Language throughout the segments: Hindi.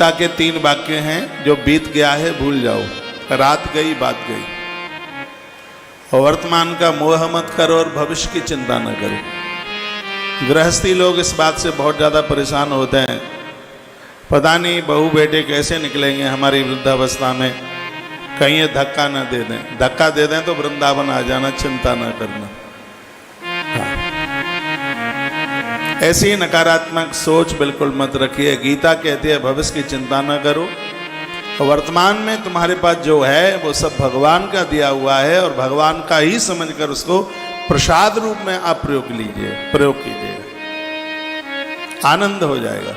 गीता के 3 वाक्य हैं, जो बीत गया है भूल जाओ, रात गई बात गई, और वर्तमान का मोह मत करो और भविष्य की चिंता न करो। गृहस्थी लोग इस बात से बहुत ज़्यादा परेशान होते हैं, पता नहीं बहू बेटे कैसे निकलेंगे हमारी वृद्धावस्था में, कहीं ये धक्का न दे दें। धक्का दे दें तो वृंदावन आ जाना, चिंता न करना। ऐसी नकारात्मक सोच बिल्कुल मत रखिए। गीता कहती है भविष्य की चिंता न करो, वर्तमान में तुम्हारे पास जो है वो सब भगवान का दिया हुआ है, और भगवान का ही समझकर उसको प्रसाद रूप में आप प्रयोग कीजिएगा, आनंद हो जाएगा।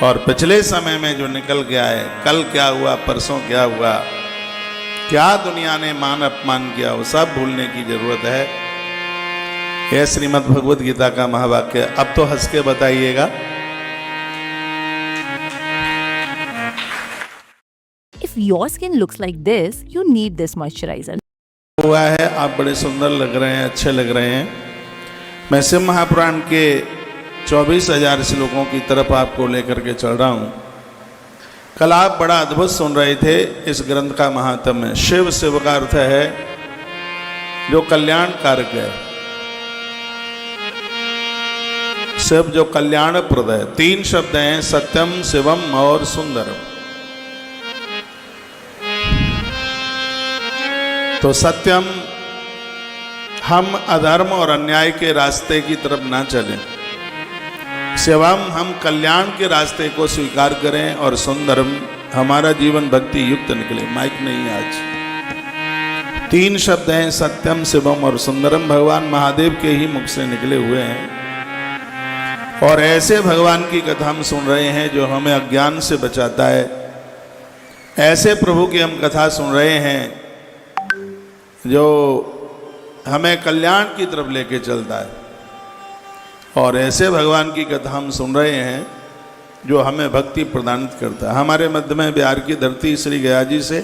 और पिछले समय में जो निकल गया है, कल क्या हुआ, परसों क्या हुआ, क्या दुनिया ने मान अपमान किया, वो सब भूलने की जरूरत है। यह श्रीमद् भगवद गीता का महावाक्य। अब तो हंस के बताइएगा। If your skin looks like this, you need this moisturizer. हुआ है, आप बड़े सुंदर लग रहे हैं, अच्छे लग रहे हैं। मैं शिव महापुराण के 24,000 श्लोकों की तरफ आपको लेकर के चल रहा हूँ। कल आप बड़ा अद्भुत सुन रहे थे इस ग्रंथ का महात्म्य। शिव, शिव का अर्थ है जो कल्याण कारक है, शिव जो कल्याण प्रद है। 3 शब्द हैं, सत्यम, शिवम और सुंदरम। तो सत्यम, हम अधर्म और अन्याय के रास्ते की तरफ ना चलें। शिवम, हम कल्याण के रास्ते को स्वीकार करें, और सुंदरम, हमारा जीवन भक्ति युक्त निकले। माइक नहीं आज। 3 शब्द हैं, सत्यम, शिवम और सुंदरम, भगवान महादेव के ही मुख से निकले हुए हैं। और ऐसे भगवान की कथा हम सुन रहे हैं जो हमें अज्ञान से बचाता है। ऐसे प्रभु की हम कथा सुन रहे हैं जो हमें कल्याण की तरफ लेके चलता है। और ऐसे भगवान की कथा हम सुन रहे हैं जो हमें भक्ति प्रदान करता है। हमारे मध्य में बिहार की धरती श्री गया जी से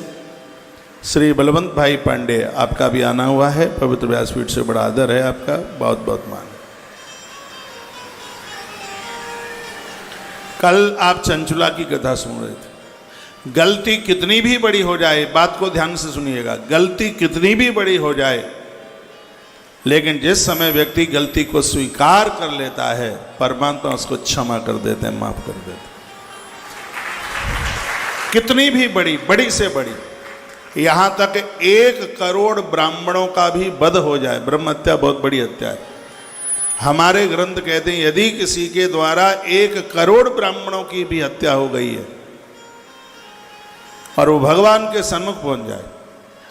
श्री बलवंत भाई पांडे, आपका भी आना हुआ है। पवित्र व्यासपीठ से बड़ा आदर है आपका, बहुत बहुत मान। कल आप चंचुला की कथा सुन रहे थे। गलती कितनी भी बड़ी हो जाए, बात को ध्यान से सुनिएगा, गलती कितनी भी बड़ी हो जाए, लेकिन जिस समय व्यक्ति गलती को स्वीकार कर लेता है, परमात्मा उसको क्षमा कर देते हैं, माफ कर देते हैं। कितनी भी बड़ी से बड़ी, यहां तक 1 करोड़ ब्राह्मणों का भी वध हो जाए, ब्रह्म हत्या बहुत बड़ी हत्या है। हमारे ग्रंथ कहते हैं यदि किसी के द्वारा 1 करोड़ ब्राह्मणों की भी हत्या हो गई है और वो भगवान के सन्मुख पहुंच जाए,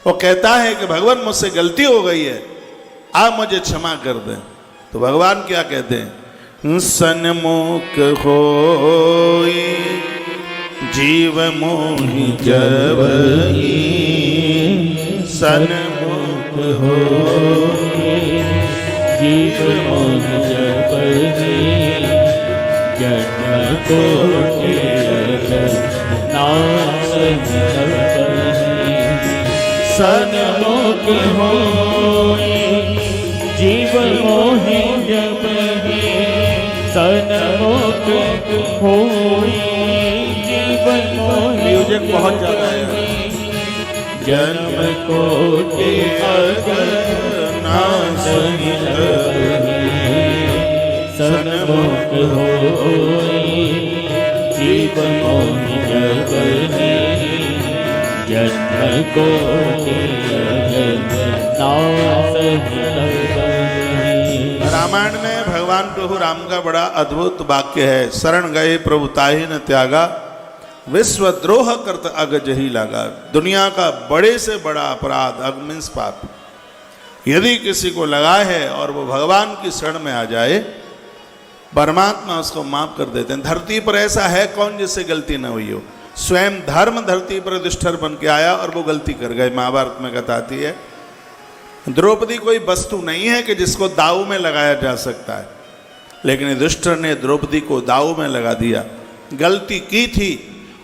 वो कहता है कि भगवान मुझसे गलती हो गई है, आप मुझे क्षमा कर दें, तो भगवान क्या कहते हैं? सन्मुख होई जीव मोहि जबहि, सन्मुख होई जीव मोहि जबहि, जन्म कोटि नाश सन्मुख होई जीव मोहि जबहि, सन्मुख होई जीव मोहि। म्यूजिक बहुत ज्यादा है। जन्म कोटि अगर नाश सन्मुख होई जीव मोहि जबहि, जन्म कोटि रामायण में भगवान प्रभु राम का बड़ा अद्भुत वाक्य है। शरण गए प्रभु ताहि न त्यागा, विश्वद्रोह करत अग जही लागा। दुनिया का बड़े से बड़ा अपराध, अग मीन्स पाप, यदि किसी को लगा है और वो भगवान की शरण में आ जाए, परमात्मा उसको माफ कर देते हैं। धरती पर ऐसा है कौन जिससे गलती न हुई हो? स्वयं धर्म धरती पर युधिष्ठिर बन के आया और वो गलती कर गए। महाभारत में कथा आती है। द्रौपदी कोई वस्तु नहीं है कि जिसको दाव में लगाया जा सकता है, लेकिन युधिष्ठिर ने द्रौपदी को दाव में लगा दिया। गलती की थी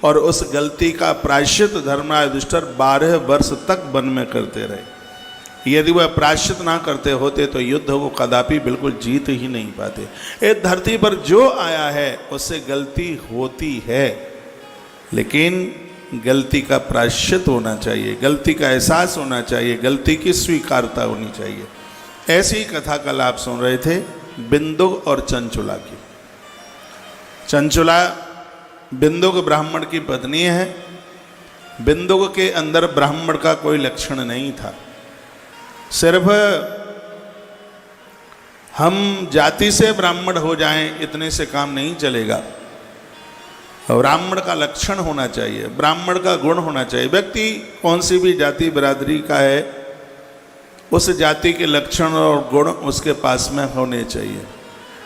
और उस गलती का प्रायश्चित धर्मराज युधिष्ठिर 12 वर्ष तक वन में करते रहे। यदि वह प्रायश्चित ना करते होते तो युद्ध वो कदापि बिल्कुल जीत ही नहीं पाते। इस धरती पर जो आया है उससे गलती होती है, लेकिन गलती का प्रायश्चित होना चाहिए, गलती का एहसास होना चाहिए, गलती की स्वीकारता होनी चाहिए। ऐसी ही कथा कल आप सुन रहे थे बिंदुक और चंचुला की। चंचुला बिंदुक ब्राह्मण की पत्नी है। बिंदुक के अंदर ब्राह्मण का कोई लक्षण नहीं था। सिर्फ हम जाति से ब्राह्मण हो जाएं इतने से काम नहीं चलेगा। ब्राह्मण का लक्षण होना चाहिए, ब्राह्मण का गुण होना चाहिए। व्यक्ति कौन सी भी जाति बिरादरी का है, उस जाति के लक्षण और गुण उसके पास में होने चाहिए।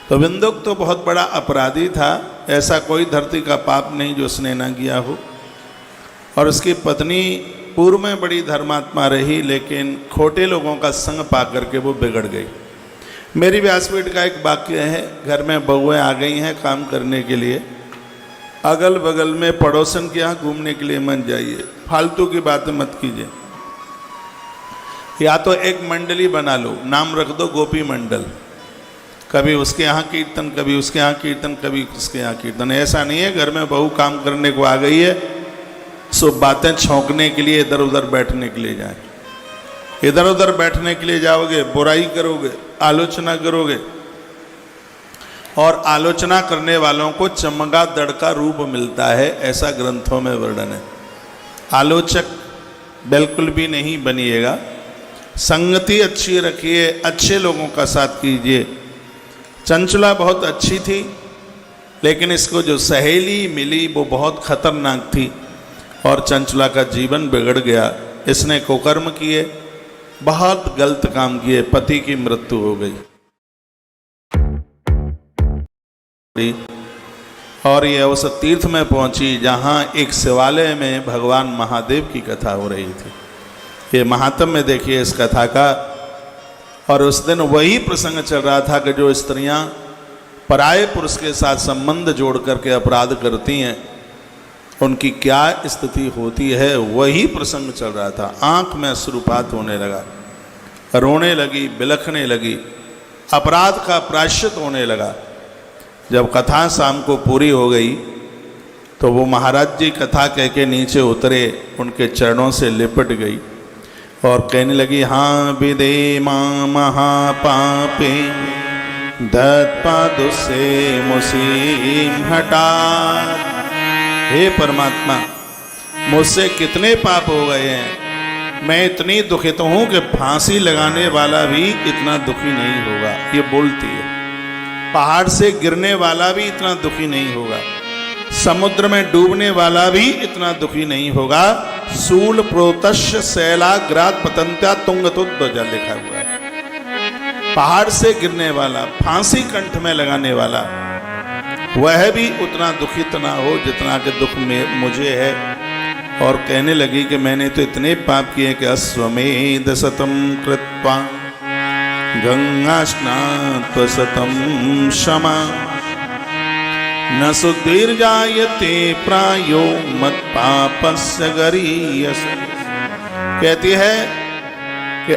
तो बिंदुक तो बहुत बड़ा अपराधी था, ऐसा कोई धरती का पाप नहीं जो उसने ना किया हो। और उसकी पत्नी पूर्व में बड़ी धर्मात्मा रही, लेकिन खोटे लोगों का संग पा करके वो बिगड़ गई। मेरी व्यासपीठ का एक वाक्य है, घर में बहुएं आ गई हैं काम करने के लिए, अगल बगल में पड़ोसन के यहाँ घूमने के लिए मत जाइए, फालतू की बातें मत कीजिए। या तो एक मंडली बना लो, नाम रख दो गोपी मंडल, कभी उसके यहाँ कीर्तन, कभी उसके यहाँ कीर्तन, कभी उसके यहाँ कीर्तन। ऐसा नहीं है घर में बहू काम करने को आ गई है सो बातें छौंकने के लिए इधर उधर बैठने के लिए जाए। इधर उधर बैठने के लिए जाओगे, बुराई करोगे, आलोचना करोगे, और आलोचना करने वालों को चमगादड़ का रूप मिलता है, ऐसा ग्रंथों में वर्णन है। आलोचक बिल्कुल भी नहीं बनिएगा, संगति अच्छी रखिए, अच्छे लोगों का साथ कीजिए। चंचला बहुत अच्छी थी, लेकिन इसको जो सहेली मिली वो बहुत खतरनाक थी और चंचला का जीवन बिगड़ गया। इसने कुकर्म किए, बहुत गलत काम किए, पति की मृत्यु हो गई। और यह उस तीर्थ में पहुंची जहां एक शिवालय में भगवान महादेव की कथा हो रही थी। ये महात्म्य देखिए इस कथा का। और उस दिन वही प्रसंग चल रहा था कि जो स्त्रियां पराये पुरुष के साथ संबंध जोड़ करके अपराध करती हैं उनकी क्या स्थिति होती है, वही प्रसंग चल रहा था। आंख में अश्रुपात होने लगा, रोने लगी, बिलखने लगी, अपराध का प्रायश्चित होने लगा। जब कथा शाम को पूरी हो गई तो वो महाराज जी कथा कह के नीचे उतरे, उनके चरणों से लिपट गई और कहने लगी, हाँ विदे मां महापापे दत्पादुसे मुसीम हटा। हे परमात्मा, मुझसे कितने पाप हो गए हैं, मैं इतनी दुखित हूँ कि फांसी लगाने वाला भी इतना दुखी नहीं होगा। ये बोलती है। पहाड़ से गिरने वाला भी इतना दुखी नहीं होगा, समुद्र में डूबने वाला भी इतना दुखी नहीं होगा। सूल प्रोतस्य शैलाग्रात पतंत्या तुंगतुद्वजा लिखा हुआ है। पहाड़ से गिरने वाला, फांसी कंठ में लगाने वाला, वह भी उतना दुखित ना हो जितना कि दुख में मुझे है। और कहने लगी कि मैंने तो इतने पाप किए कि अश्वमेध शतम कृत्वा गंगा स्नात्वा शतम क्षमा न सुधीर्जायते प्रायो मत पापस्य गरीयस। कहती है कि